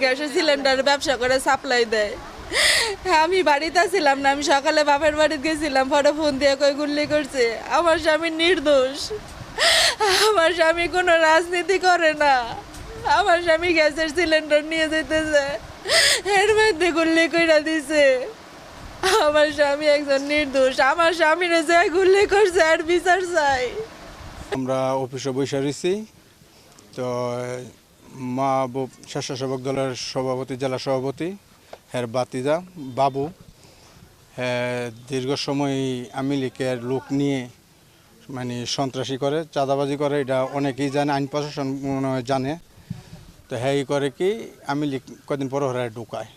গ্যাসের সিলিন্ডার ব্যবসা করে সাপ্লাই দেয়। আমি বাড়িতে ছিলাম না, আমি সকালে বাপের বাড়িতে গেছিলাম, পরে ফোন দিয়ে কই গুল্লি করছে। আমার স্বামী নির্দোষ, আমার স্বামী কোনো রাজনীতি করে না, আমার স্বামী গ্যাসের সিলিন্ডার নিয়ে যেতেছে, এর মধ্যে গুল্লি কইরা দিছে। আমার স্বামী একজন নির্দোষ, আমার স্বামীর যে গুল্লি করছে আর বিচার চাই। আমরা অফিসে বসে রয়েছি, তো মা স্বেচ্ছাসেবক দলের সভাপতি, জেলা সভাপতি হ্যার বাতিজা বাবু দীর্ঘ সময় আওয়ামী লীগের লোক নিয়ে মানে সন্ত্রাসী করে, চাঁদাবাজি করে, এটা অনেকেই জানে, আইন প্রশাসন মনে হয় জানে। তো হ্যাঁ করে কি আওয়ামী লীগ কদিন পরে ওরা ঢুকায়,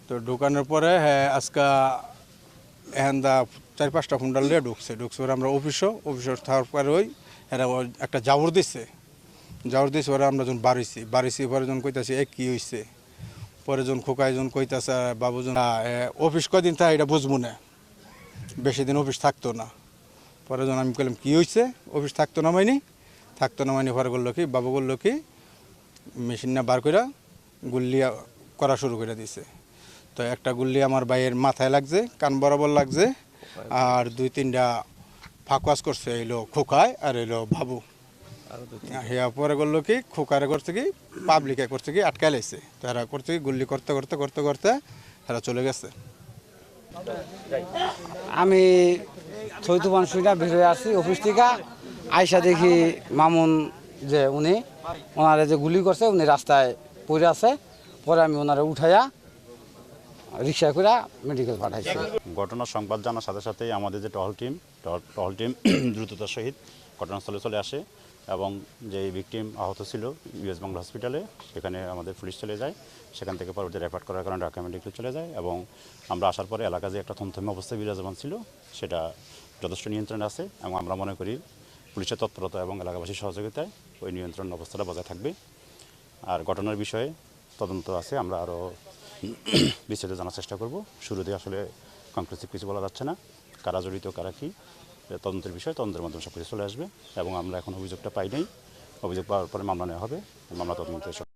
তো ঢুকানোর পরে হ্যাঁ আজকে এখন 4-5টা ফুন্ডাল নিয়ে ঢুকছে ওরা। আমরা অফিসে থাকার পরে ওই এরা একটা জাবর দিচ্ছে ওরা। আমরা যখন বাড়িছি পরে যখন কইতাছি কী হয়েছে, পরে যখন খোকায় যখন কইতাছে বাবুজন অফিস কদিন থাকে এটা বুঝবো না, বেশি দিন অফিস থাকতো না। পরে যখন আমি কইলাম কী হয়েছে, অফিস থাকতো না মাইনি পরে করলো কি বাবু করলো কি মেশিন না বার করে গুল্লি করা শুরু করে দিছে। তো একটা গুল্লি আমার ভাইয়ের মাথায় লাগছে, কান বরাবর লাগছে, আর 2-3টা ফাঁকওয়াজ করছে, এলো খোকায় আর এলো বাবু। হ্যাঁ পরে করলো কি খোকারে করছে কি পাবলিকে করছে কি আটকায় লাইছে, তারা করছে কি গুল্লি করতে করতে করতে করতে তারা চলে গেছে। আমি চৈতুবান সুইটা বের হয়ে আসছি অফিস থেকে, আইসা দেখি মামুন যে উনি ওনারে যে গুলি করছে উনি রাস্তায় পড়ে আছে। পরে আমি ওনারে উঠাইয়া রিক্সা করে মেডিকেল পাঠাইছি। ঘটনার সংবাদ জানার সাথে সাথেই আমাদের যে টহল টিম দ্রুততার সহিত ঘটনাস্থলে চলে আসে এবং যে ভিকটিম আহত ছিল ইউএস বাংলা হসপিটালে, সেখানে আমাদের পুলিশ চলে যায়। সেখান থেকে পরবর্তী রেফার করার কারণে ঢাকা মেডিকেলে চলে যায় এবং আমরা আসার পরে এলাকা যে একটা থমথমে অবস্থা বিরাজমান ছিল সেটা যথেষ্ট নিয়ন্ত্রণে আছে এবং আমরা মনে করি পুলিশের তৎপরতা এবং এলাকাবাসীর সহযোগিতায় ওই নিয়ন্ত্রণ অবস্থাটা বজায় থাকবে। আর ঘটনার বিষয়ে তদন্ত আছে, আমরা আরও বিস্তারিত জানার চেষ্টা করব। শুরুতে আসলে কনক্লুসিভ কিছু বলা যাচ্ছে না, কারা জড়িত কারা কী তদন্তের বিষয়, তদন্তের মাধ্যমে সব কিছু চলে আসবে এবং আমরা এখন অভিযোগটা পাই নাই। অভিযোগ পাওয়ার পরে মামলা নেওয়া হবে, মামলা তদন্তের